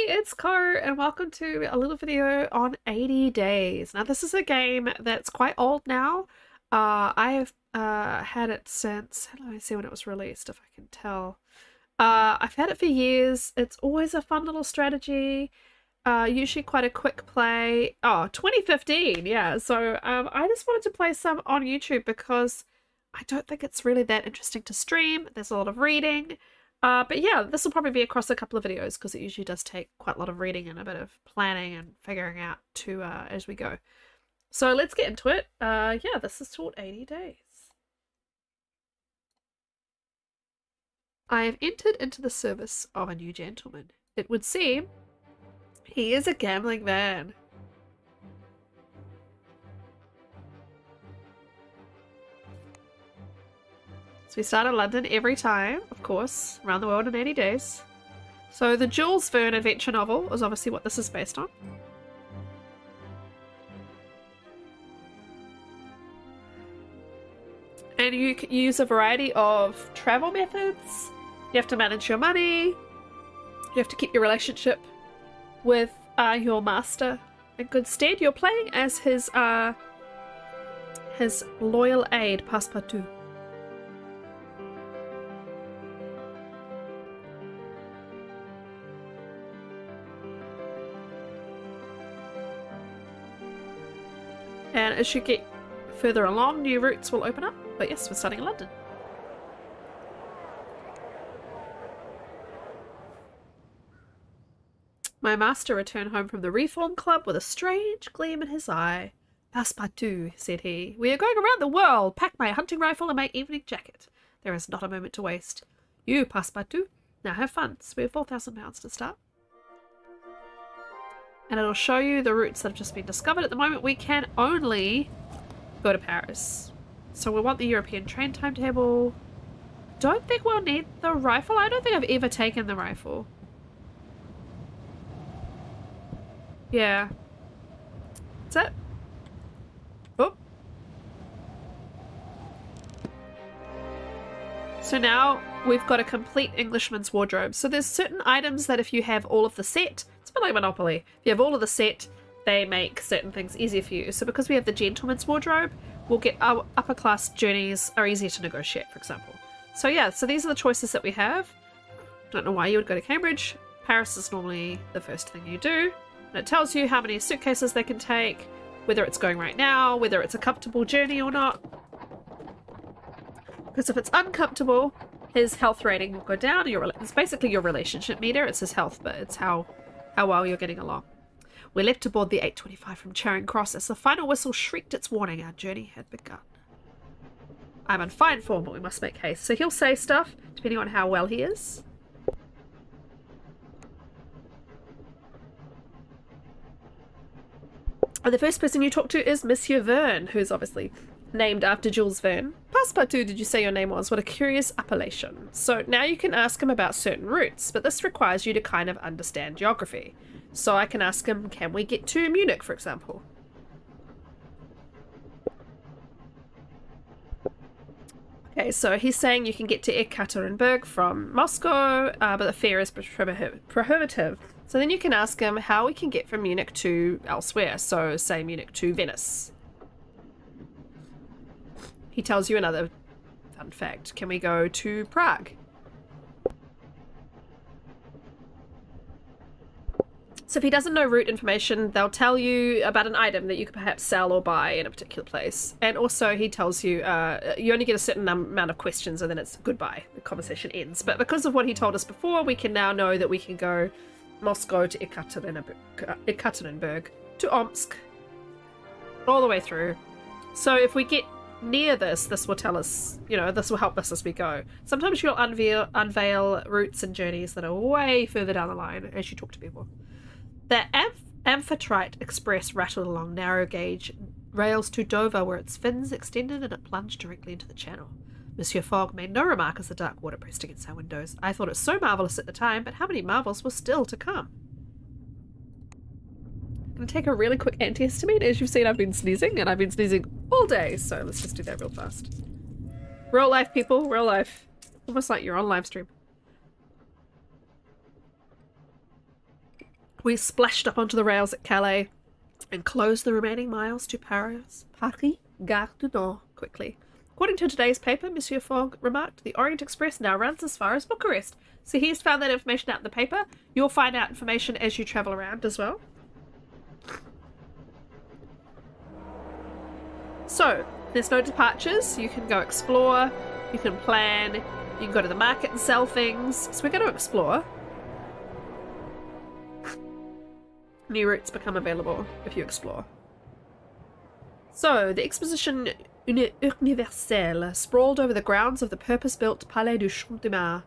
it's Ko, and welcome to a little video on 80 Days. Now, this is a game that's quite old now. I've had it since, let me see when it was released, if I can tell. I've had it for years. It's always a fun little strategy, usually quite a quick play. Oh, 2015, yeah. So I just wanted to play some on YouTube because I don't think it's really that interesting to stream. There's a lot of reading. But yeah, this will probably be across a couple of videos because it usually does take quite a lot of reading and a bit of planning and figuring out to as we go. So let's get into it. Yeah, this is called 80 Days. I have entered into the service of a new gentleman. It would seem he is a gambling man. So we start in London every time, of course, around the world in 80 days. So the Jules Verne adventure novel is obviously what this is based on. And you can use a variety of travel methods. You have to manage your money. You have to keep your relationship with your master in good stead. You're playing as his loyal aide, Passepartout. And as you get further along, new routes will open up. But yes, we're starting in London. My master returned home from the Reform Club with a strange gleam in his eye. Passepartout, said he, we are going around the world. Pack my hunting rifle and my evening jacket. There is not a moment to waste. You, Passepartout, now have fun. We have £4,000 to start. And it'll show you the routes that have just been discovered. At the moment, we can only go to Paris. So we want the European train timetable. Don't think we'll need the rifle. I don't think I've ever taken the rifle. Yeah. That's it. Oh. So now we've got a complete Englishman's wardrobe. So there's certain items that if you have all of the set, it's a bit like Monopoly. If you have all of the set, they make certain things easier for you. So because we have the gentleman's wardrobe, we'll get our upper class journeys are easier to negotiate, for example. So yeah, so these are the choices that we have. Don't know why you would go to Cambridge. Paris is normally the first thing you do. And it tells you how many suitcases they can take, whether it's going right now, whether it's a comfortable journey or not. Because if it's uncomfortable, his health rating will go down. It's basically your relationship meter. It's his health, but it's how well you're getting along. We leapt aboard the 825 from Charing Cross as the final whistle shrieked its warning. Our journey had begun. I'm in fine form, but we must make haste. So he'll say stuff, depending on how well he is. And the first person you talk to is Monsieur Verne, who's obviously named after Jules Verne. Passepartout, did you say your name was? What a curious appellation. So now you can ask him about certain routes, but this requires you to kind of understand geography. So I can ask him, can we get to Munich, for example? Okay, so he's saying you can get to Ekaterinburg from Moscow, but the fare is prohibitive. So then you can ask him how we can get from Munich to elsewhere. So say Munich to Venice. He tells you another fun fact. Can we go to Prague? So if he doesn't know route information, they'll tell you about an item that you could perhaps sell or buy in a particular place. And also he tells you, you only get a certain amount of questions and then it's goodbye. The conversation ends. But because of what he told us before, we can now know that we can go Moscow to Ekaterinburg to Omsk, all the way through. So if we get near this will tell us, you know, this will help us as we go. Sometimes you'll unveil routes and journeys that are way further down the line as you talk to people. The Amphitrite Express rattled along narrow gauge rails to Dover, where its fins extended and it plunged directly into the channel. Monsieur Fogg made no remark as the dark water pressed against our windows. I thought it so marvellous at the time, but how many marvels were still to come? I'm going to take a really quick antihistamine. As you've seen, I've been sneezing, and I've been sneezing all day, so let's just do that real fast. Real life, people. Real life. Almost like you're on live stream. We splashed up onto the rails at Calais and closed the remaining miles to Paris Gare du Nord quickly. According to today's paper, Monsieur Fogg remarked, the Orient Express now runs as far as Bucharest. So he's found that information out in the paper. You'll find out information as you travel around as well. So, there's no departures. You can go explore, you can plan, you can go to the market and sell things. So we're going to explore. New routes become available if you explore. So, the Exposition Universelle sprawled over the grounds of the purpose-built Palais du Champ de Mars.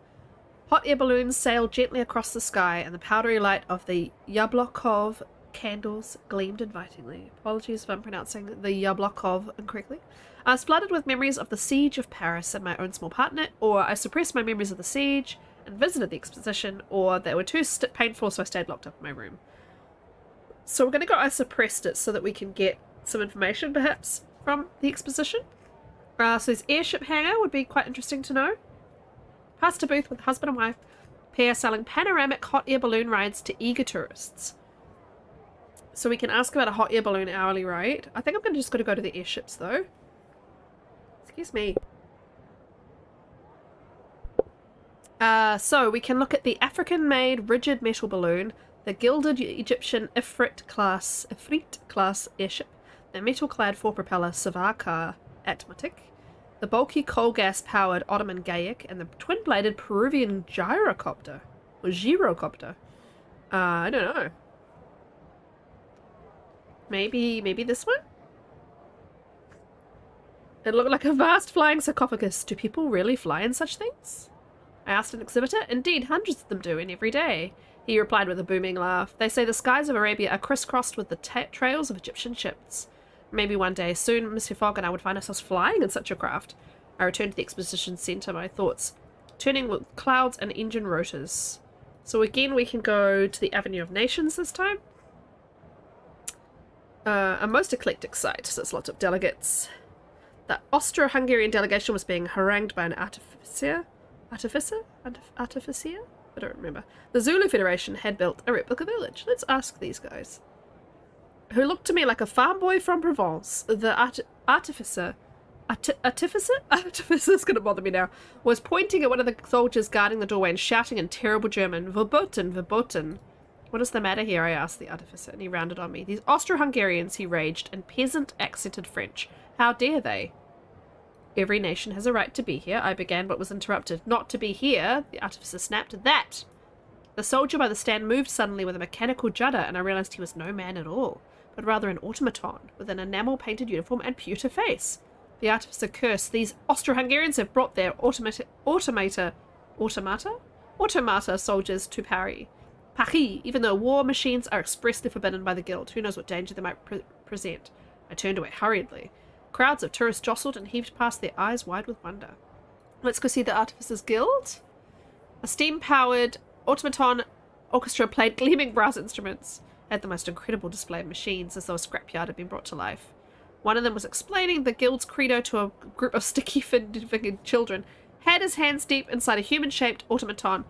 Hot air balloons sailed gently across the sky, and the powdery light of the Yablokov candles gleamed invitingly. Apologies if I'm pronouncing the Yablokov incorrectly. I was flooded with memories of the siege of Paris and my own small part in it, or I suppressed my memories of the siege and visited the exposition, or they were too painful, so I stayed locked up in my room. So we're going to go I suppressed it so that we can get some information, perhaps, from the exposition. So this airship hangar would be quite interesting to know. Past a booth with husband and wife pair selling panoramic hot air balloon rides to eager tourists. So we can ask about a hot air balloon hourly rate. I think I'm just going to go to the airships though. Excuse me. So we can look at the African-made rigid metal balloon, the gilded Egyptian Ifrit class airship, the metal-clad four-propeller Savarkar Atmatic, the bulky coal-gas-powered Ottoman Gayak, and the twin-bladed Peruvian gyrocopter. Or gyrocopter. I don't know. Maybe this one? It looked like a vast flying sarcophagus. Do people really fly in such things? I asked an exhibitor. Indeed, hundreds of them do, and every day. He replied with a booming laugh. They say the skies of Arabia are crisscrossed with the trails of Egyptian ships. Maybe one day soon, Monsieur Fogg and I would find ourselves flying in such a craft. I returned to the exposition centre, my thoughts turning with clouds and engine rotors. So again, we can go to the Avenue of Nations this time. A most eclectic sight, so there's lots of delegates. The Austro-Hungarian delegation was being harangued by an artificer? I don't remember. The Zulu Federation had built a replica village. Let's ask these guys. Who looked to me like a farm boy from Provence. The artificer's gonna bother me now, was pointing at one of the soldiers guarding the doorway and shouting in terrible German, Verboten, verboten. What is the matter here? I asked the artificer, and he rounded on me. These Austro-Hungarians, he raged, in peasant-accented French. How dare they? Every nation has a right to be here, I began, but was interrupted. Not to be here, the artificer snapped. That! The soldier by the stand moved suddenly with a mechanical judder, and I realized he was no man at all, but rather an automaton, with an enamel-painted uniform and pewter face. The artificer cursed. These Austro-Hungarians have brought their automata soldiers to Paris, even though war machines are expressly forbidden by the guild. Who knows what danger they might present? I turned away hurriedly. Crowds of tourists jostled and heaved past, their eyes wide with wonder. Let's go see the Artificers Guild. A steam-powered automaton orchestra played gleaming brass instruments. Had the most incredible display of machines, as though a scrapyard had been brought to life. One of them was explaining the guild's credo to a group of sticky-fingered children. Had his hands deep inside a human-shaped automaton.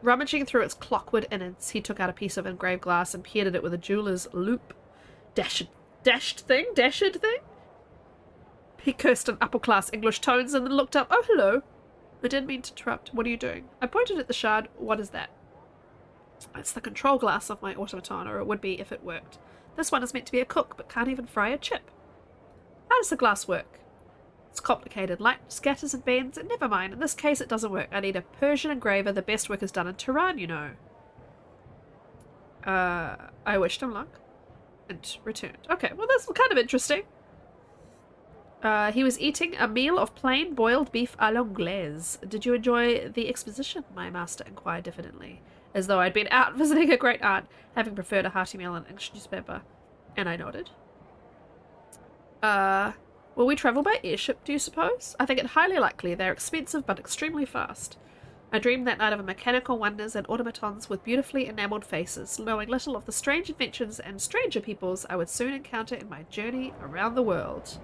Rummaging through its clockwork innards, he took out a piece of engraved glass and peered at it with a jeweler's loupe. Dashed thing? He cursed in upper-class English tones and then looked up. Oh, hello. I didn't mean to interrupt. What are you doing? I pointed at the shard. What is that? It's the control glass of my automaton, or it would be if it worked. This one is meant to be a cook, but can't even fry a chip. How does the glass work? It's complicated. Light scatters and bends, and never mind. In this case, it doesn't work. I need a Persian engraver. The best work is done in Tehran, you know. I wished him luck. And returned. Okay, well that's kind of interesting. He was eating a meal of plain boiled beef à l'anglaise. Did you enjoy the exposition? My master inquired diffidently, as though I'd been out visiting a great aunt, having preferred a hearty meal and English newspaper. And I nodded. Will we travel by airship, do you suppose? I think it highly likely. They're expensive but extremely fast. I dreamed that night of mechanical wonders and automatons with beautifully enamelled faces, knowing little of the strange inventions and stranger peoples I would soon encounter in my journey around the world.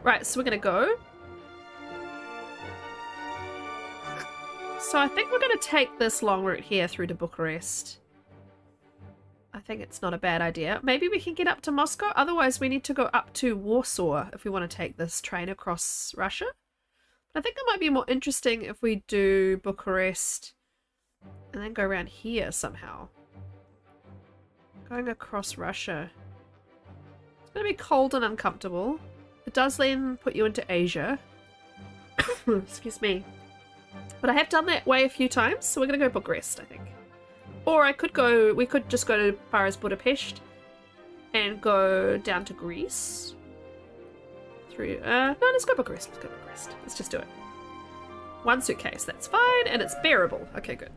Right, so we're going to go. So I think we're going to take this long route here through to Bucharest. I think it's not a bad idea. Maybe we can get up to Moscow. Otherwise, we need to go up to Warsaw if we want to take this train across Russia. But I think it might be more interesting if we do Bucharest and then go around here somehow. Going across Russia. It's going to be cold and uncomfortable. It does then put you into Asia. Excuse me. But I have done that way a few times, so we're going to go Bucharest, I think. Or we could just go to far as Budapest and go down to Greece. No, let's go Bucharest. Let's go Bucharest. Let's just do it. One suitcase, that's fine, and it's bearable. Okay, good.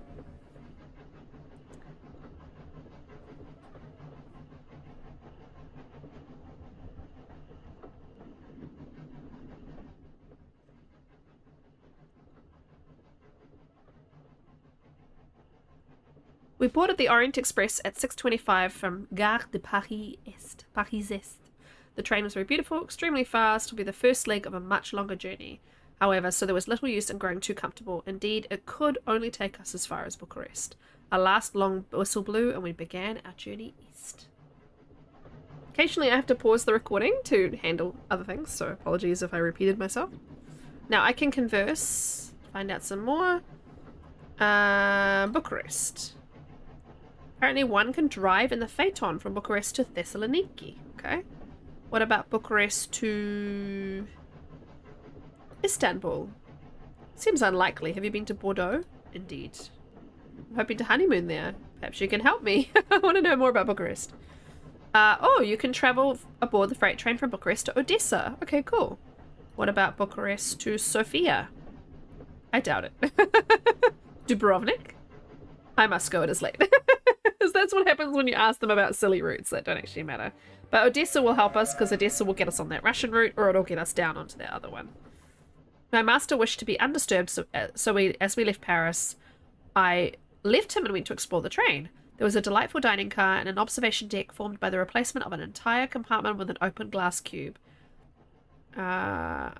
We boarded the Orient Express at 6:25 from Gare de Paris Est. The train was very beautiful, extremely fast, will be the first leg of a much longer journey. However, so there was little use in growing too comfortable. Indeed, it could only take us as far as Bucharest. Our last long whistle blew and we began our journey east. Occasionally I have to pause the recording to handle other things, so apologies if I repeated myself. Now I can converse, find out some more. Bucharest. Apparently one can drive in the Phaeton from Bucharest to Thessaloniki. Okay. What about Bucharest to Istanbul? Seems unlikely. Have you been to Bordeaux? Indeed. I'm hoping to honeymoon there. Perhaps you can help me. I want to know more about Bucharest. Oh, you can travel aboard the freight train from Bucharest to Odessa. Okay, cool. What about Bucharest to Sofia? I doubt it. Dubrovnik? I must go, it is late. Because that's what happens when you ask them about silly routes that don't actually matter. But Odessa will help us, because Odessa will get us on that Russian route, or it'll get us down onto that other one. My master wished to be undisturbed, so as we left Paris, I left him and went to explore the train. There was a delightful dining car and an observation deck formed by the replacement of an entire compartment with an open glass cube. I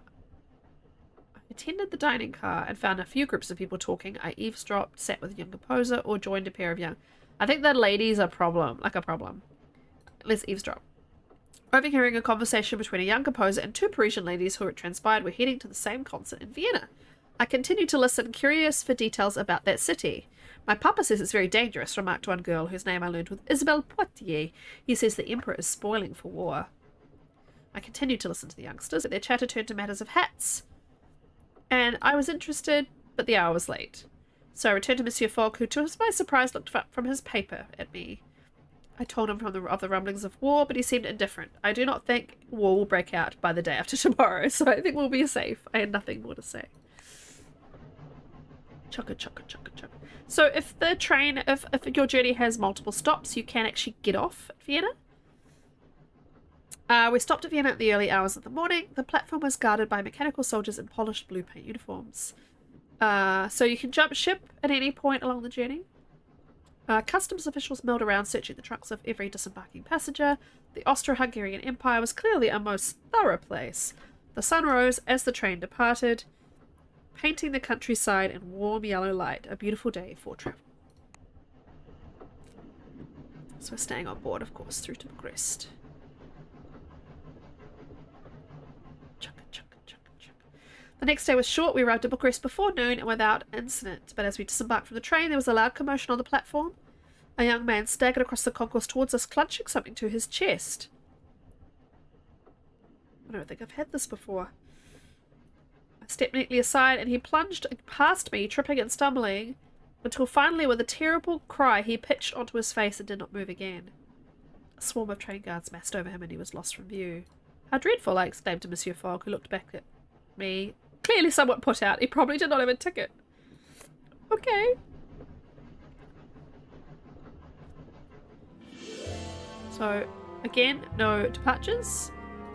attended the dining car and found a few groups of people talking. I eavesdropped, sat with a young composer, or joined a pair of young... I think the ladies are a problem. Let's eavesdrop. Overhearing a conversation between a young composer and two Parisian ladies who it transpired were heading to the same concert in Vienna. I continued to listen, curious for details about that city. My papa says it's very dangerous, remarked one girl, whose name I learned was Isabelle Poitiers. He says the emperor is spoiling for war. I continued to listen to the youngsters, but their chatter turned to matters of hats. And I was interested, but the hour was late. So I returned to Monsieur Fogg, who, to my surprise, looked up from his paper at me. I told him of the rumblings of war, but he seemed indifferent. I do not think war will break out by the day after tomorrow, so I think we'll be safe. I had nothing more to say. Chugga, chugga, chugga, chugga. So if the train, if your journey has multiple stops, you can actually get off at Vienna. We stopped at Vienna at the early hours of the morning. The platform was guarded by mechanical soldiers in polished blue paint uniforms. So you can jump ship at any point along the journey. Customs officials milled around searching the trunks of every disembarking passenger. The Austro-Hungarian Empire was clearly a most thorough place. The sun rose as the train departed, painting the countryside in warm yellow light. A beautiful day for travel. So we're staying on board, of course, through to Bucharest. The next day was short. We arrived at Bucharest before noon and without incident, but as we disembarked from the train there was a loud commotion on the platform. A young man staggered across the concourse towards us, clutching something to his chest. I don't think I've had this before. I stepped neatly aside and he plunged past me, tripping and stumbling, until finally with a terrible cry he pitched onto his face and did not move again. A swarm of train guards massed over him and he was lost from view. How dreadful, I exclaimed to Monsieur Fogg, who looked back at me, clearly somewhat put out. He probably did not have a ticket. Okay. So, again, no departures.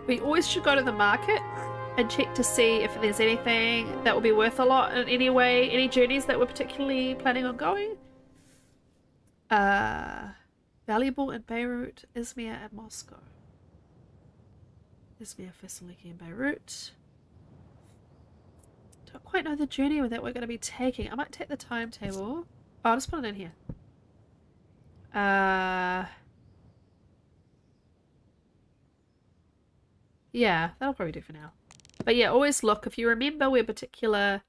We always should go to the market and check to see if there's anything that will be worth a lot in any way, any journeys that we're particularly planning on going. Valuable in Beirut, Izmir and Moscow. Izmir, Thessaloniki and Beirut. Don't quite know the journey that we're going to be taking. I might take the timetable. Oh, I'll just put it in here. Yeah, that'll probably do for now. But yeah, always look. If you remember where particular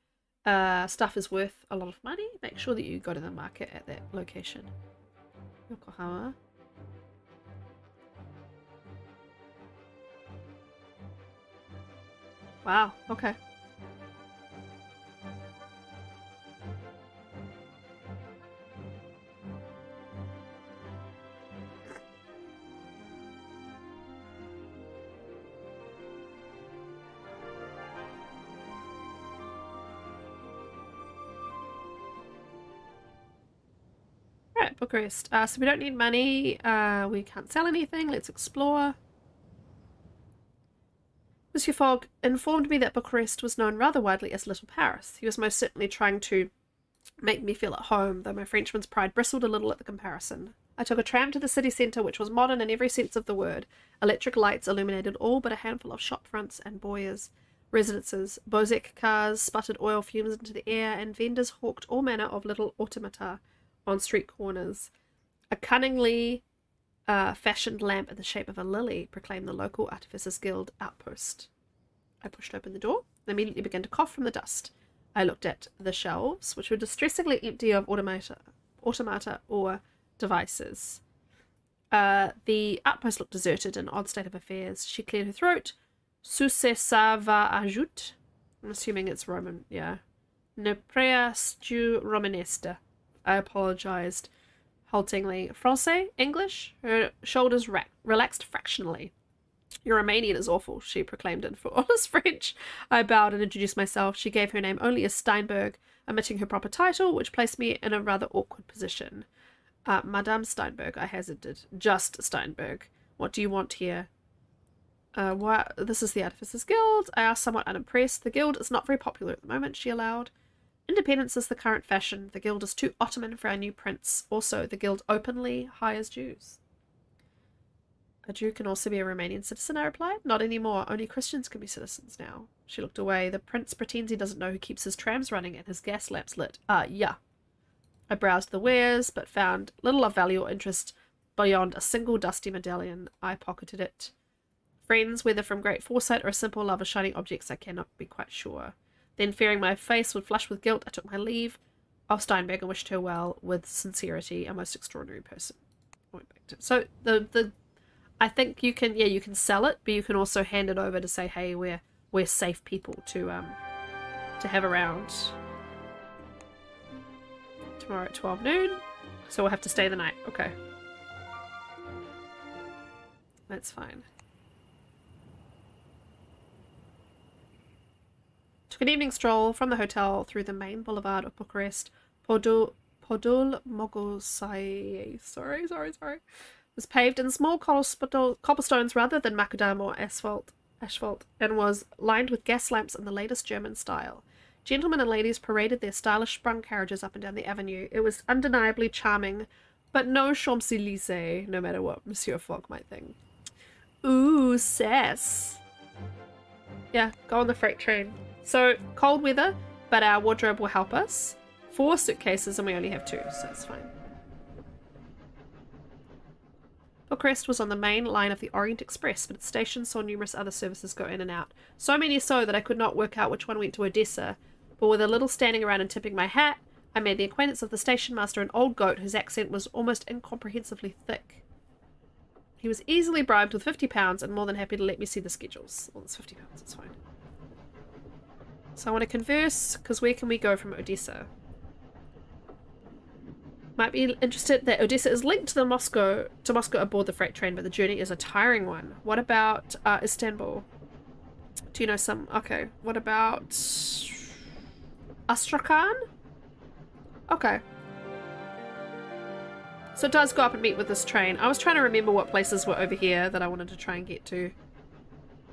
stuff is worth a lot of money, make sure that you go to the market at that location. Yokohama. Wow, okay. Alright, Bucharest. So we don't need money. We can't sell anything. Let's explore. Monsieur Fogg informed me that Bucharest was known rather widely as Little Paris. He was most certainly trying to make me feel at home, though my Frenchman's pride bristled a little at the comparison. I took a tram to the city centre, which was modern in every sense of the word. Electric lights illuminated all but a handful of shop fronts and boyars' residences. Bozek cars sputtered oil fumes into the air, and vendors hawked all manner of little automata on street corners. A cunningly fashioned lamp in the shape of a lily proclaimed the local Artificers Guild outpost. I pushed open the door and immediately began to cough from the dust. I looked at the shelves, which were distressingly empty of automata or devices. The outpost looked deserted, an odd state of affairs. She cleared her throat. Ça va ajoute. I'm assuming it's Roman, yeah. Ne prea stu romanesta. I apologized haltingly. Francais? English? Her shoulders relaxed fractionally. Your Romanian is awful, she proclaimed in for honest French. I bowed and introduced myself. She gave her name only as Steinberg, omitting her proper title, which placed me in a rather awkward position. Madame Steinberg, I hazarded. Just Steinberg. What do you want here? This is the Artificers Guild. I asked, somewhat unimpressed. The guild is not very popular at the moment, she allowed. Independence is the current fashion. The guild is too Ottoman for our new prince. Also, the guild openly hires Jews. A Jew can also be a Romanian citizen, I replied. Not anymore. Only Christians can be citizens now. She looked away. The prince pretends he doesn't know who keeps his trams running and his gas lamps lit. Yeah. I browsed the wares, but found little of value or interest beyond a single dusty medallion. I pocketed it. Friends, whether from great foresight or a simple love of shining objects, I cannot be quite sure. Then, fearing my face would flush with guilt, I took my leave of Steinberg and wished her well with sincerity. A most extraordinary person. So I think you can sell it, but you can also hand it over to say, hey, we're safe people to have around. Tomorrow at 12 noon, so we'll have to stay the night. Okay, that's fine. Took an evening stroll from the hotel through the main boulevard of Bucharest. Podul Mogosai, sorry, was paved in small cobblestones rather than macadam or asphalt, and was lined with gas lamps in the latest German style. Gentlemen and ladies paraded their stylish sprung carriages up and down the avenue. It was undeniably charming, but no Champs-Élysées, no matter what Monsieur Fogg might think. Ooh, sass. Yeah, go on the freight train. So, cold weather, but our wardrobe will help us. 4 suitcases and we only have 2, so it's fine. Bucharest was on the main line of the Orient Express, but its station saw numerous other services go in and out. So many so that I could not work out which one went to Odessa, but with a little standing around and tipping my hat, I made the acquaintance of the station master, an old goat whose accent was almost incomprehensibly thick. He was easily bribed with £50 and more than happy to let me see the schedules. Well, it's £50, it's fine. So I want to converse, because where can we go from Odessa? Might be interested that Odessa is linked to Moscow aboard the freight train, but the journey is a tiring one. What about Istanbul? Do you know some? Okay. What about Astrakhan? Okay. So it does go up and meet with this train. I was trying to remember what places were over here that I wanted to try and get to.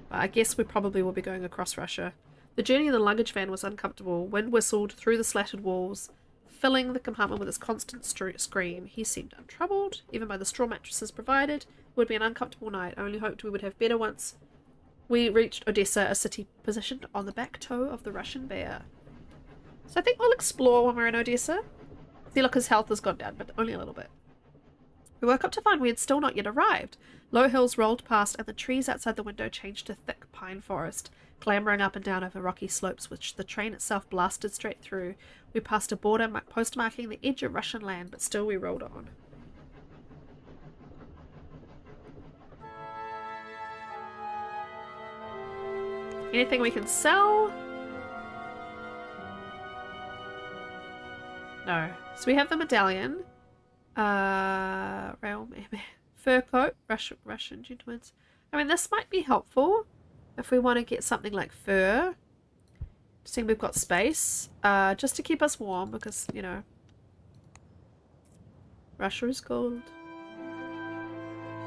But I guess we probably will be going across Russia. The journey in the luggage van was uncomfortable. Wind whistled through the slatted walls, filling the compartment with its constant scream. He seemed untroubled, even by the straw mattresses provided. It would be an uncomfortable night. I only hoped we would have better once we reached Odessa, a city positioned on the back toe of the Russian bear. So I think we'll explore when we're in Odessa. See, look, his health has gone down, but only a little bit. We woke up to find we had still not yet arrived. Low hills rolled past, and the trees outside the window changed to thick pine forest, clambering up and down over rocky slopes which the train itself blasted straight through. We passed a border post marking the edge of Russian land, but still we rolled on. Anything we can sell? No. So we have the medallion. Realm, fur coat, Russian gentlemen's. I mean, this might be helpful if we want to get something like fur. Seeing we've got space, just to keep us warm because, you know, Russia is cold.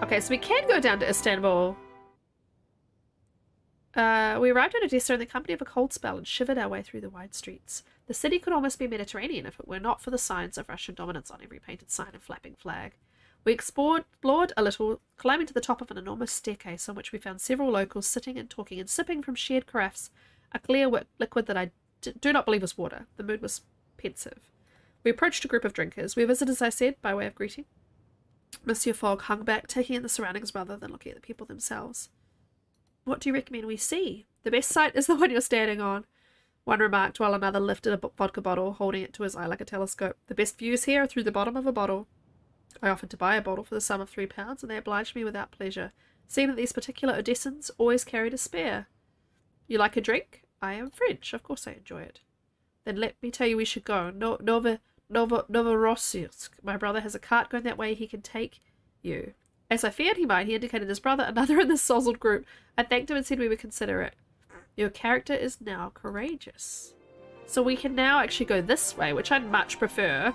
Okay, so we can go down to Istanbul. We arrived at Odessa in the company of a cold spell and shivered our way through the wide streets. The city could almost be Mediterranean if it were not for the signs of Russian dominance on every painted sign and flapping flag. We explored a little, climbing to the top of an enormous staircase on which we found several locals sitting and talking and sipping from shared carafes, a clear liquid that I do not believe was water. The mood was pensive. We approached a group of drinkers. We visited, as I said, by way of greeting. Monsieur Fogg hung back, taking in the surroundings rather than looking at the people themselves. What do you recommend we see? The best sight is the one you're standing on, one remarked while another lifted a vodka bottle, holding it to his eye like a telescope. The best views here are through the bottom of a bottle. I offered to buy a bottle for the sum of £3, and they obliged me without pleasure, seeing that these particular Odessans always carried a spare. You like a drink? I am French. Of course I enjoy it. Then let me tell you we should go. Novorossiysk. My brother has a cart going that way. He can take you. As I feared he might, he indicated his brother, another in the sozzled group. I thanked him and said we would consider it. Your character is now courageous. So we can now actually go this way, which I'd much prefer.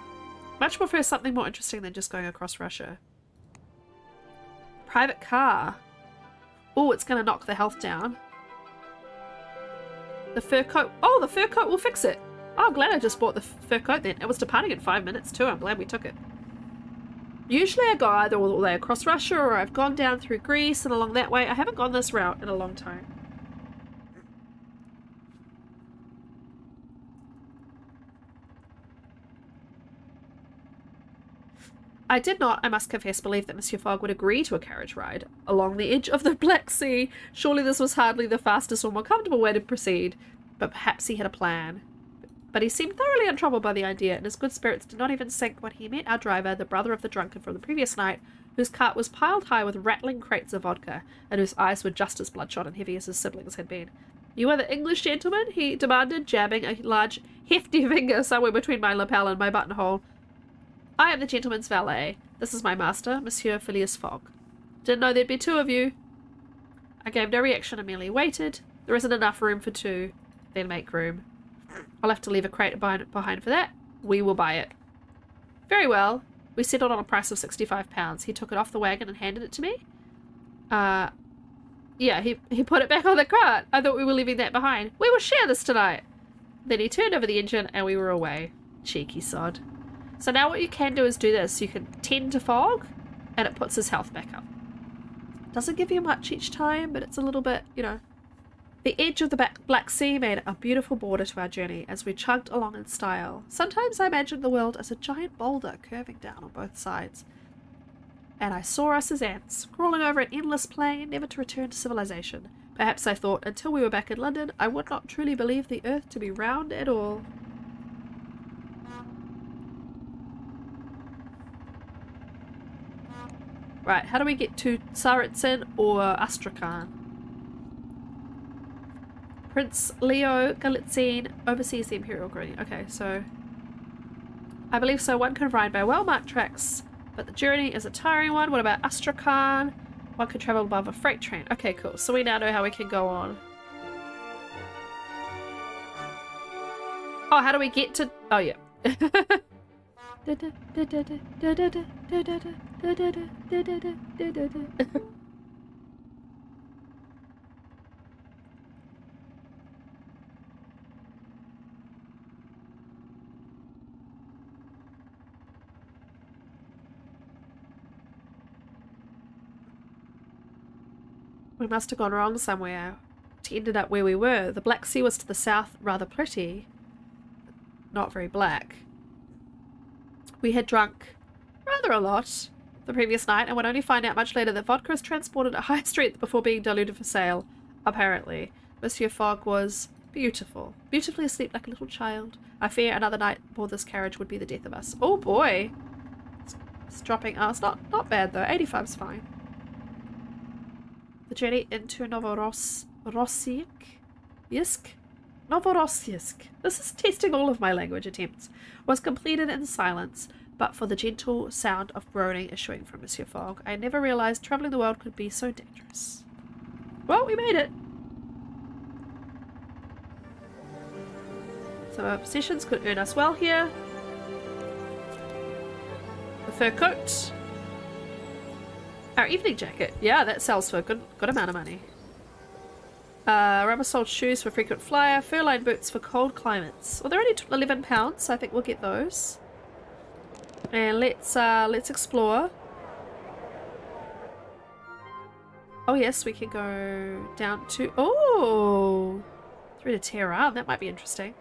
Much prefer something more interesting than just going across Russia. Private car. Oh, it's going to knock the health down. The fur coat. Oh, the fur coat will fix it. Oh, I'm glad I just bought the fur coat then. It was departing in 5 minutes too. I'm glad we took it. Usually I go either all the way across Russia or I've gone down through Greece and along that way. I haven't gone this route in a long time. I did not, I must confess, believe that Monsieur Fogg would agree to a carriage ride along the edge of the Black Sea. Surely this was hardly the fastest or more comfortable way to proceed, but perhaps he had a plan. But he seemed thoroughly untroubled by the idea, and his good spirits did not even sink when he met our driver, the brother of the drunkard from the previous night, whose cart was piled high with rattling crates of vodka, and whose eyes were just as bloodshot and heavy as his siblings had been. You are the English gentleman? He demanded, jabbing a large, hefty finger somewhere between my lapel and my buttonhole. I am the gentleman's valet. This is my master, Monsieur Phileas Fogg. Didn't know there'd be two of you. I gave no reaction and merely waited. There isn't enough room for two. Then make room. I'll have to leave a crate behind for that. We will buy it. Very well. We settled on a price of £65. He took it off the wagon and handed it to me. Yeah, he put it back on the cart. I thought we were leaving that behind. We will share this tonight. Then he turned over the engine and we were away. Cheeky sod. So now what you can do is do this. You can tend to Fogg and it puts his health back up. Doesn't give you much each time, but it's a little bit, you know. The edge of the Black Sea made a beautiful border to our journey as we chugged along in style. Sometimes I imagined the world as a giant boulder curving down on both sides. And I saw us as ants, crawling over an endless plain, never to return to civilization. Perhaps I thought, until we were back in London, I would not truly believe the earth to be round at all. Right, how do we get to Tsaritsyn or Astrakhan? Prince Leo Galitzine oversees the Imperial colony. Okay, so I believe so. One can ride by well-marked tracks, but the journey is a tiring one. What about Astrakhan? One can travel above a freight train. Okay, cool. So we now know how we can go on. Oh, how do we get to... Oh, yeah. We must have gone wrong somewhere to ended up where we were. The Black Sea was to the south, rather pretty, not very black. We had drunk rather a lot. the previous night and would only find out much later that vodka is transported at high strength before being diluted for sale. Apparently, Monsieur Fogg was beautiful. Beautifully asleep like a little child. I fear another night aboard this carriage would be the death of us. Oh boy! It's dropping us. Not bad though. 85's fine. The journey into Novorossiysk? Novorossiysk. This is testing all of my language attempts. Was completed in silence, but for the gentle sound of groaning issuing from Monsieur Fogg. I never realized traveling the world could be so dangerous. Well, we made it. Some of our possessions could earn us well here. The fur coat. Our evening jacket. Yeah, that sells for a good amount of money. Rubber-soled shoes for frequent flyer. Fur-lined boots for cold climates. Well, they're only £11, so I think we'll get those. And let's explore. Oh yes, we can go down to through to Tehran. That might be interesting.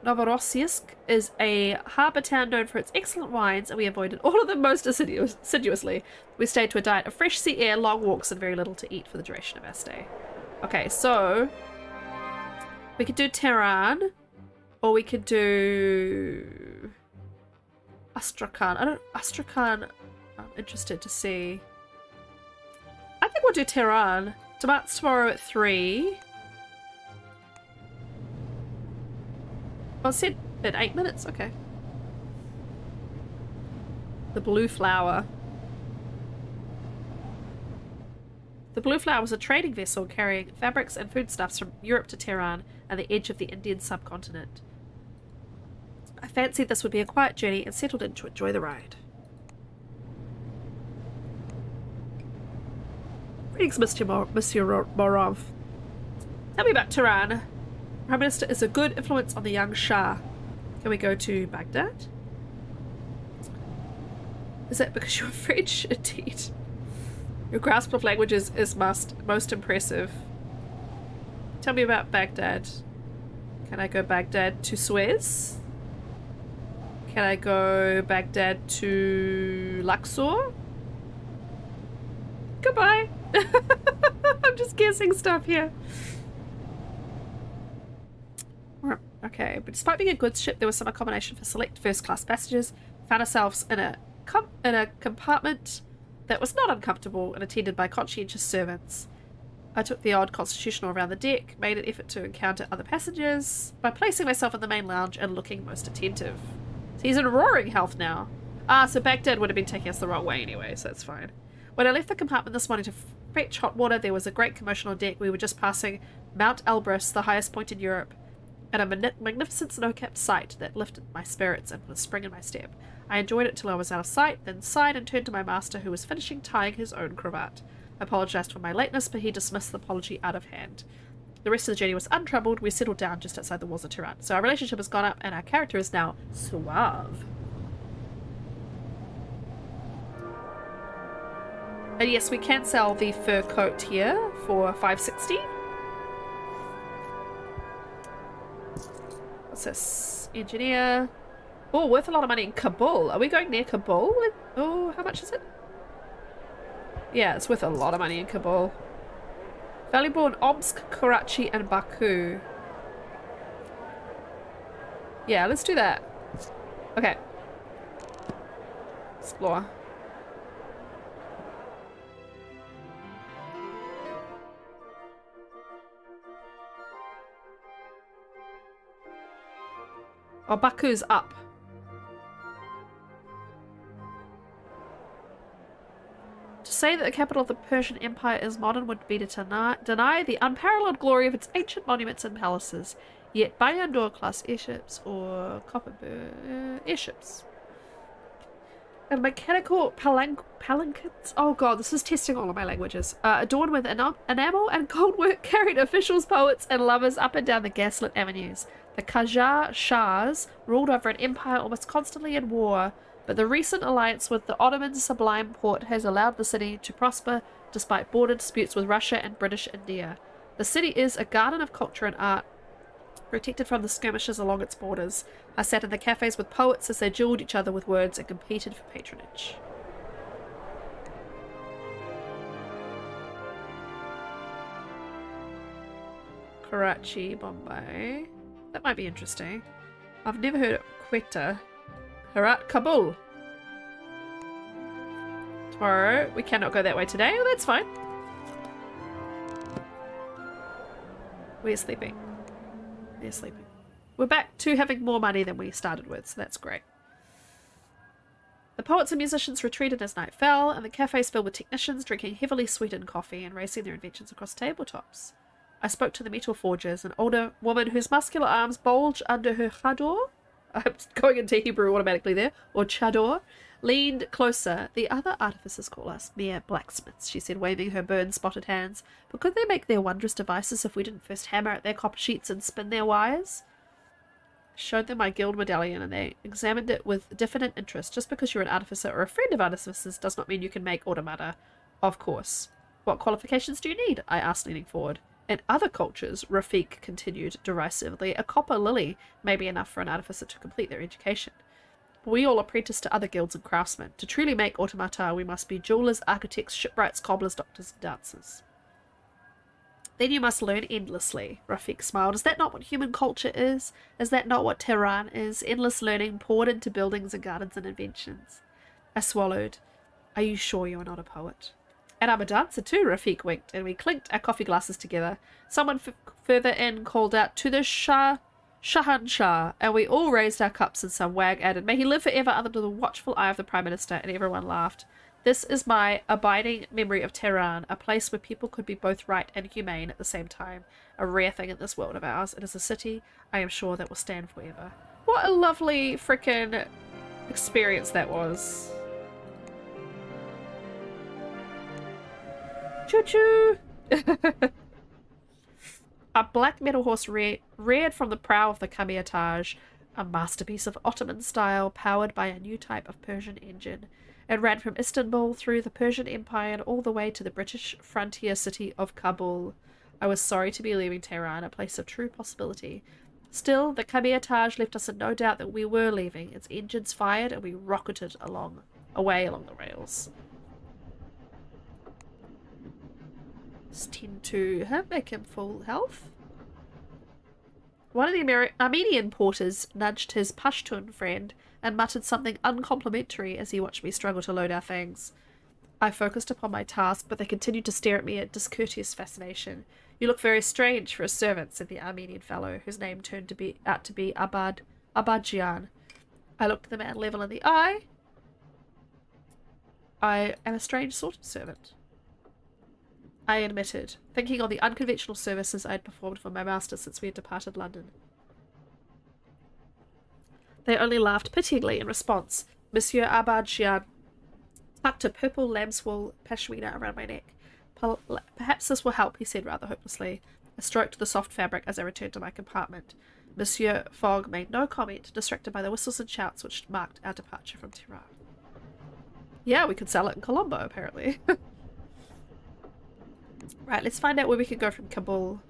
Novorossiysk is a harbour town known for its excellent wines, and we avoided all of them most assiduously. We stayed to a diet of fresh sea air, long walks, and very little to eat for the duration of our stay. Okay, so we could do Tehran, or we could do Astrakhan. Astrakhan, I'm interested to see. I think we'll do Tehran. Departs tomorrow at 3. Oh, it said at 8 minutes. Okay. The Blue Flower. The Blue Flower was a trading vessel carrying fabrics and foodstuffs from Europe to Tehran and the edge of the Indian subcontinent. I fancied this would be a quiet journey and settled in to enjoy the ride. Greetings, Monsieur Morov. Tell me about Tehran. Prime Minister is a good influence on the young Shah. Can we go to Baghdad? Is that because you're French? Indeed. Your grasp of languages is most impressive. Tell me about Baghdad. Can I go Baghdad to Suez? Can I go Baghdad to Luxor? Goodbye. I'm just guessing stuff here. Okay, but despite being a goods ship, there was some accommodation for select first-class passengers. Found ourselves in a compartment that was not uncomfortable and attended by conscientious servants. I took the odd constitutional around the deck, made an effort to encounter other passengers by placing myself in the main lounge and looking most attentive. So he's in roaring health now. Ah, so Baghdad would have been taking us the wrong way anyway, so that's fine. When I left the compartment this morning to fetch hot water, there was a great commotion on deck. We were just passing Mount Elbrus, the highest point in Europe, and a magnificent snow-capped sight that lifted my spirits and put a spring in my step. I enjoyed it till I was out of sight, then sighed and turned to my master, who was finishing tying his own cravat. I apologised for my lateness, but he dismissed the apology out of hand. The rest of the journey was untroubled. We settled down just outside the walls of Tehran. So our relationship has gone up, and our character is now suave. And yes, we can sell the fur coat here for $5.60. What's this? Engineer. Oh, worth a lot of money in Kabul. Are we going near Kabul? Oh, how much is it? Yeah, it's worth a lot of money in Kabul. Valuable in Omsk, Karachi, and Baku. Yeah, let's do that. Okay. Explore. Oh, Baku's up. To say that the capital of the Persian Empire is modern would be to deny the unparalleled glory of its ancient monuments and palaces. Yet Bayandor-class airships or Copperberg airships and mechanical palanquins. Oh god, this is testing all of my languages. Adorned with enamel and goldwork, carried officials, poets, and lovers up and down the gaslit avenues. The Qajar Shahs ruled over an empire almost constantly in war, but the recent alliance with the Ottoman Sublime Porte has allowed the city to prosper despite border disputes with Russia and British India. The city is a garden of culture and art, protected from the skirmishes along its borders. I sat in the cafes with poets as they duelled each other with words and competed for patronage. Karachi, Bombay. That might be interesting. I've never heard of Quetta. Herat, Kabul. Tomorrow. We cannot go that way today. Oh, that's fine. We're sleeping. We're sleeping. We're back to having more money than we started with, so that's great. The poets and musicians retreated as night fell, and the cafes filled with technicians drinking heavily sweetened coffee and racing their inventions across tabletops. I spoke to the metal forgers, an older woman whose muscular arms bulged under her chador. I'm going into Hebrew automatically there, or chador, leaned closer. The other artificers call us mere blacksmiths, she said, waving her burn-spotted hands. But could they make their wondrous devices if we didn't first hammer at their copper sheets and spin their wires? Showed them my guild medallion, and they examined it with definite interest. Just because you're an artificer or a friend of artificers does not mean you can make automata. Of course. What qualifications do you need? I asked, leaning forward. In other cultures, Rafik continued derisively, a copper lily may be enough for an artificer to complete their education. We all apprentice to other guilds and craftsmen. To truly make automata, we must be jewelers, architects, shipwrights, cobblers, doctors, and dancers. Then you must learn endlessly, Rafik smiled. Is that not what human culture is? Is that not what Tehran is? Endless learning poured into buildings and gardens and inventions. I swallowed. Are you sure you're not a poet? And I'm a dancer too, Rafik winked, and we clinked our coffee glasses together. Someone further in called out, to the Shahanshah, and we all raised our cups, and some wag added, may he live forever under the watchful eye of the Prime Minister, and everyone laughed. This is my abiding memory of Tehran, a place where people could be both right and humane at the same time. A rare thing in this world of ours. It is a city, I am sure, that will stand forever. What a lovely frickin' experience that was. Choo-choo! A black metal horse reared from the prow of the Kamia-Taj, a masterpiece of Ottoman style powered by a new type of Persian engine. It ran from Istanbul through the Persian Empire and all the way to the British frontier city of Kabul. I was sorry to be leaving Tehran, a place of true possibility. Still, the Kamia-Taj left us in no doubt that we were leaving. Its engines fired and we rocketed away along the rails. Tend to make him full health. One of the Armenian porters nudged his Pashtun friend and muttered something uncomplimentary as he watched me struggle to load our things. I focused upon my task, but they continued to stare at me at discourteous fascination. You look very strange for a servant, said the Armenian fellow, whose name turned out to be Abadjian. I looked the man level in the eye. I am a strange sort of servant, I admitted, thinking on the unconventional services I had performed for my master since we had departed London. They only laughed pityingly in response. Monsieur Abadjian tucked a purple lambswool pashmina around my neck. Perhaps this will help, he said rather hopelessly. I stroked the soft fabric as I returned to my compartment. Monsieur Fogg made no comment, distracted by the whistles and shouts which marked our departure from Tehran. Yeah, we could sell it in Colombo, apparently. Right, let's find out where we can go from Kabul.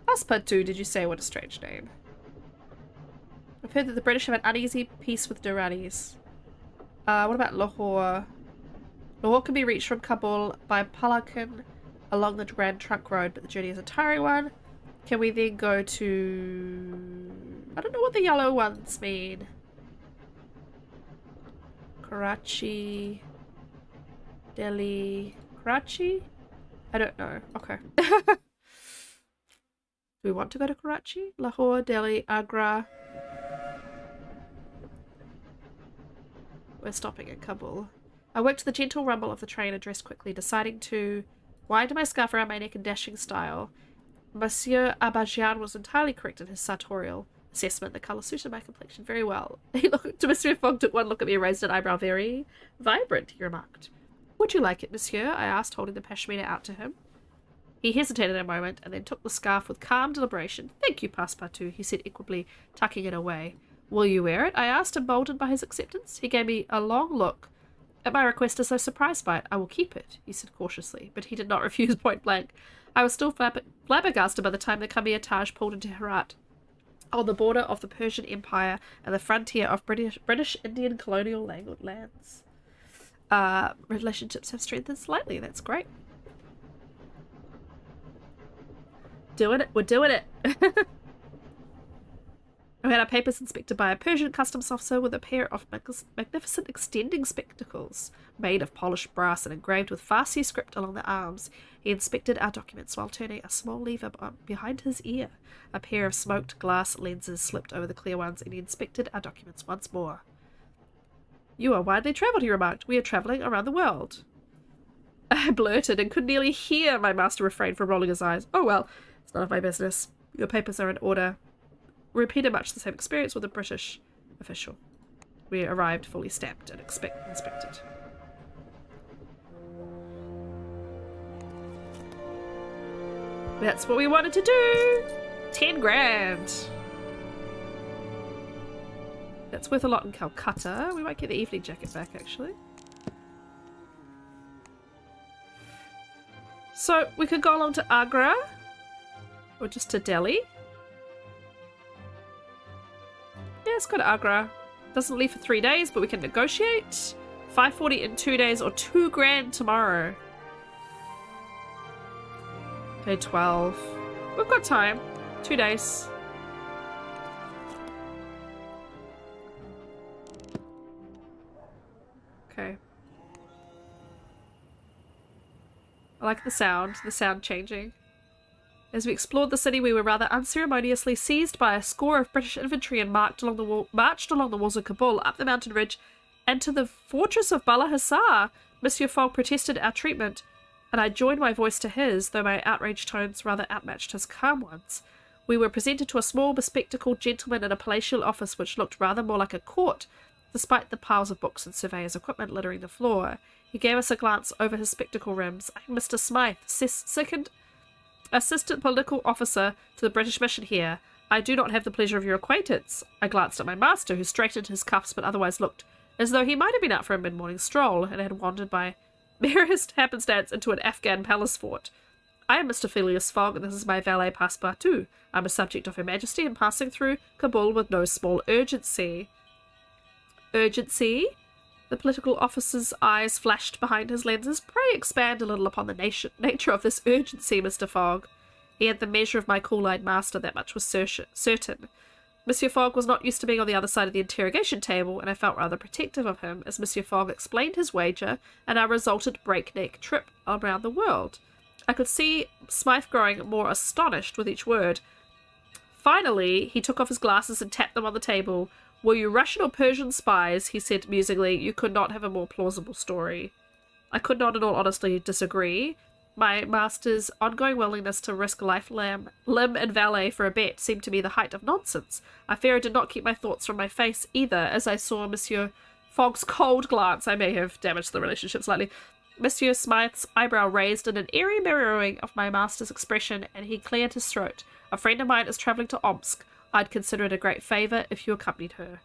Passepartout, did you say? What a strange name. I've heard that the British have an uneasy peace with Duranis. What about Lahore? Lahore can be reached from Kabul by Palakan along the Grand Trunk Road, but the journey is a tiring one. Can we then go to... I don't know what the yellow ones mean. Karachi... Delhi... Karachi? I don't know. Okay. Do we want to go to Karachi? Lahore, Delhi, Agra. We're stopping at Kabul. I worked the gentle rumble of the train and dressed quickly, deciding to wind my scarf around my neck in dashing style. Monsieur Abadjian was entirely correct in his sartorial assessment. The colour suited my complexion very well. He looked to Monsieur Fogg, took one look at me and raised an eyebrow. Very vibrant, he remarked. Would you like it, monsieur? I asked, holding the pashmina out to him. He hesitated a moment and then took the scarf with calm deliberation. Thank you, Passepartout, he said equably, tucking it away. Will you wear it? I asked, emboldened by his acceptance. He gave me a long look at my request as though surprised by it. I will keep it, he said cautiously, but he did not refuse point blank. I was still flabbergasted by the time the Kamia-Taj pulled into Herat, on the border of the Persian Empire and the frontier of British Indian colonial lands. Relationships have strengthened slightly. That's great. Doing it. We're doing it. We had our papers inspected by a Persian customs officer with a pair of magnificent extending spectacles made of polished brass and engraved with Farsi script along the arms. He inspected our documents while turning a small lever behind his ear. A pair of smoked glass lenses slipped over the clear ones, and he inspected our documents once more. You are widely travelled, he remarked. We are travelling around the world. I blurted and could nearly hear my master refrain from rolling his eyes. Oh well, it's none of my business. Your papers are in order. We repeated much the same experience with a British official. We arrived fully stamped and inspected. That's what we wanted to do! 10 grand! That's worth a lot in Calcutta. We might get the evening jacket back, actually. So, we could go along to Agra. Or just to Delhi. Yeah, let's go to Agra. Doesn't leave for 3 days, but we can negotiate. 540 in 2 days or 2 grand tomorrow. Day 12. We've got time. 2 days. Okay. I like the sound changing. As we explored the city, we were rather unceremoniously seized by a score of British infantry and marched along the walls of Kabul, up the mountain ridge, and to the fortress of Bala Hissar. Monsieur Fogg protested our treatment, and I joined my voice to his, though my outraged tones rather outmatched his calm ones. We were presented to a small, bespectacled gentleman in a palatial office which looked rather more like a court, despite the piles of books and surveyor's equipment littering the floor. He gave us a glance over his spectacle rims. I'm Mr. Smythe, second assistant political officer to the British mission here. I do not have the pleasure of your acquaintance. I glanced at my master, who straightened his cuffs but otherwise looked as though he might have been out for a mid-morning stroll and had wandered by merest happenstance into an Afghan palace fort. I am Mr. Phileas Fogg, and this is my valet Passepartout. I'm a subject of Her Majesty and passing through Kabul with no small urgency. Urgency? The political officer's eyes flashed behind his lenses. Pray expand a little upon the nature of this urgency, Mr. Fogg. He had the measure of my cool-eyed master, that much was certain. Monsieur Fogg was not used to being on the other side of the interrogation table, and I felt rather protective of him as Monsieur Fogg explained his wager and our resultant breakneck trip around the world. I could see Smythe growing more astonished with each word. Finally, he took off his glasses and tapped them on the table. Were you Russian or Persian spies? He said musingly. You could not have a more plausible story. I could not in all honesty disagree. My master's ongoing willingness to risk life, limb and valet for a bet seemed to me the height of nonsense. I fear I did not keep my thoughts from my face either, as I saw Monsieur Fogg's cold glance. I may have damaged the relationship slightly. Monsieur Smythe's eyebrow raised in an airy mirroring of my master's expression, and he cleared his throat. A friend of mine is travelling to Omsk. I'd consider it a great favour if you accompanied her.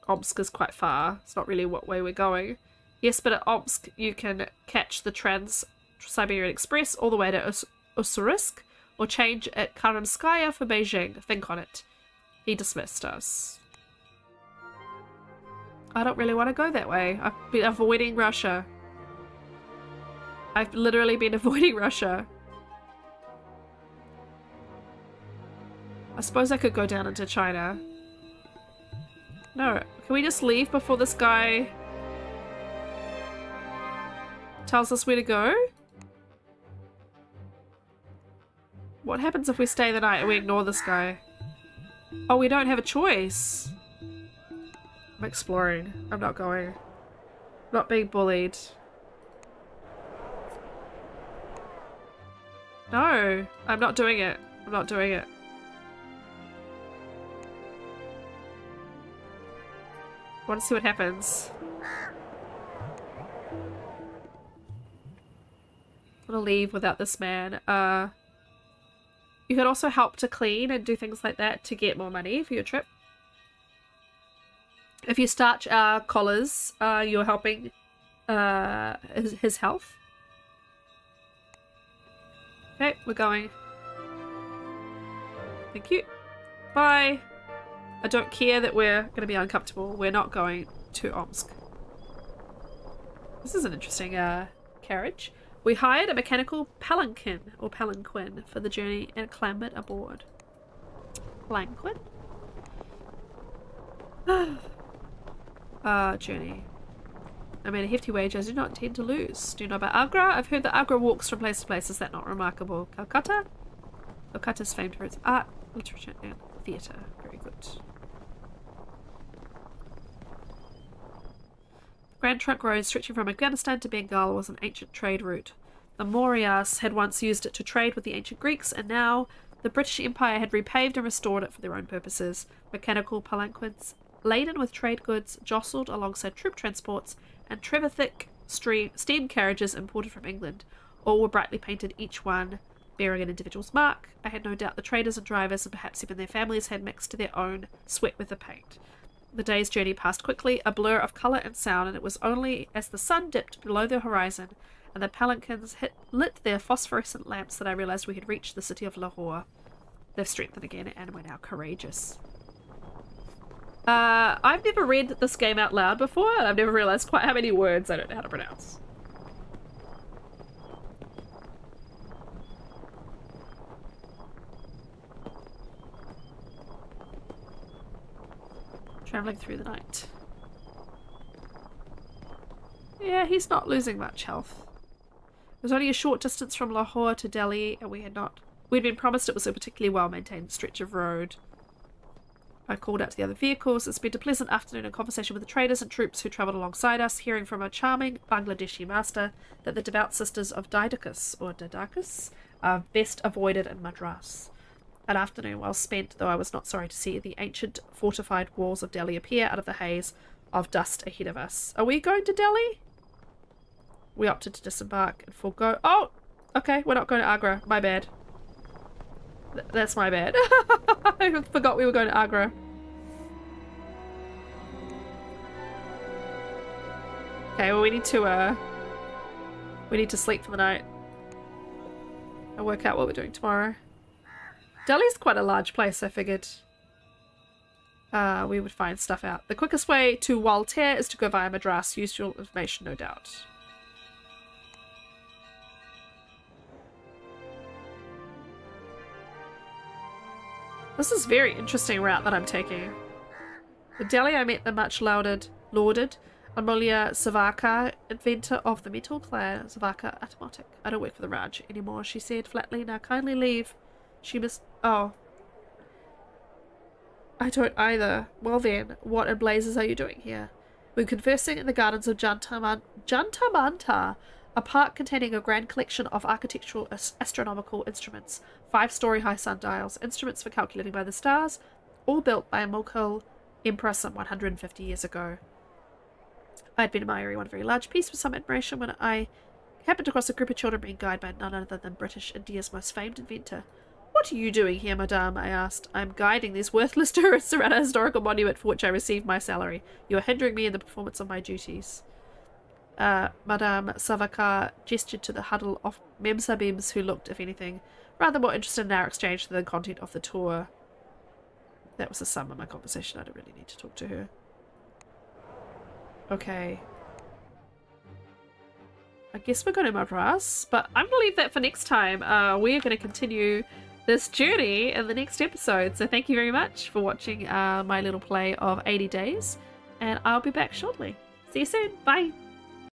Omsk is quite far. It's not really what way we're going. Yes, but at Omsk you can catch the Trans-Siberian Express all the way to Ussurisk, or change at Karamskaya for Beijing. Think on it. He dismissed us. I don't really want to go that way. I've been avoiding Russia. I've literally been avoiding Russia. I suppose I could go down into China. No, can we just leave before this guy tells us where to go? What happens if we stay the night and we ignore this guy? Oh, we don't have a choice. I'm exploring. I'm not going. I'm not being bullied. No, I'm not doing it. I'm not doing it. I want to see what happens. I'm gonna leave without this man. You can also help to clean and do things like that to get more money for your trip. If you starch our collars, you're helping his health. Okay, we're going. Thank you. Bye. I don't care that we're going to be uncomfortable. We're not going to Omsk. This is an interesting carriage. We hired a mechanical palanquin or palanquin for the journey and clambered aboard. Palanquin? Journey. I made a hefty wage I do not intend to lose. Do you know about Agra? I've heard that Agra walks from place to place. Is that not remarkable? Calcutta? Calcutta is famed for its art, literature, and theatre. Very good. Grand Trunk Road stretching from Afghanistan to Bengal was an ancient trade route. The Mauryas had once used it to trade with the ancient Greeks, and now the British Empire had repaved and restored it for their own purposes. Mechanical palanquins laden with trade goods jostled alongside troop transports and Trevithick steam carriages imported from England. All were brightly painted, each one bearing an individual's mark. I had no doubt the traders and drivers, and perhaps even their families, had mixed their own sweat with the paint. The day's journey passed quickly, a blur of colour and sound, and it was only as the sun dipped below the horizon and the palanquins lit their phosphorescent lamps that I realised we had reached the city of Lahore. They've strengthened again, and we're now courageous. I've never read this game out loud before, and I've never realised quite how many words I don't know how to pronounce. Travelling through the night. Yeah, he's not losing much health. It was only a short distance from Lahore to Delhi, and we'd been promised it was a particularly well-maintained stretch of road. I called out to the other vehicles and spent a pleasant afternoon in conversation with the traders and troops who travelled alongside us, hearing from a charming Bangladeshi master that the devout sisters of Didacus are best avoided in Madras. An afternoon well spent, though I was not sorry to see the ancient fortified walls of Delhi appear out of the haze of dust ahead of us. Are we going to Delhi? We opted to disembark and forego— oh! Okay, we're not going to Agra. My bad. That's my bad. I forgot we were going to Agra. Okay, well we need to sleep for the night and work out what we're doing tomorrow. Delhi's quite a large place, I figured we would find stuff out. The quickest way to Waltair is to go via Madras. Useful information, no doubt. This is a very interesting route that I'm taking. In Delhi I met the much lauded Amulya Savarkar, inventor of the metal clad Savarkar automatic. I don't work for the Raj anymore, she said flatly. Now kindly leave. She must— oh. I don't either. Well then, what in blazes are you doing here? We're conversing in the gardens of Jantamanta, a park containing a grand collection of architectural astronomical instruments, 5-story high sundials, instruments for calculating by the stars, all built by a Mughal emperor some 150 years ago. I had been admiring one very large piece with some admiration when I happened across a group of children being guided by none other than British India's most famed inventor. What are you doing here, madame? I asked. I am guiding these worthless tourists around a historical monument for which I received my salary. You are hindering me in the performance of my duties. Madame Savarkar gestured to the huddle of memsahibs who looked, if anything, rather more interested in our exchange than the content of the tour. That was the sum of my conversation. I don't really need to talk to her. Okay. I guess we're going to Madras, but I'm going to leave that for next time. We're going to continue this journey in the next episode. So thank you very much for watching my little play of 80 Days, and I'll be back shortly. See you soon. Bye.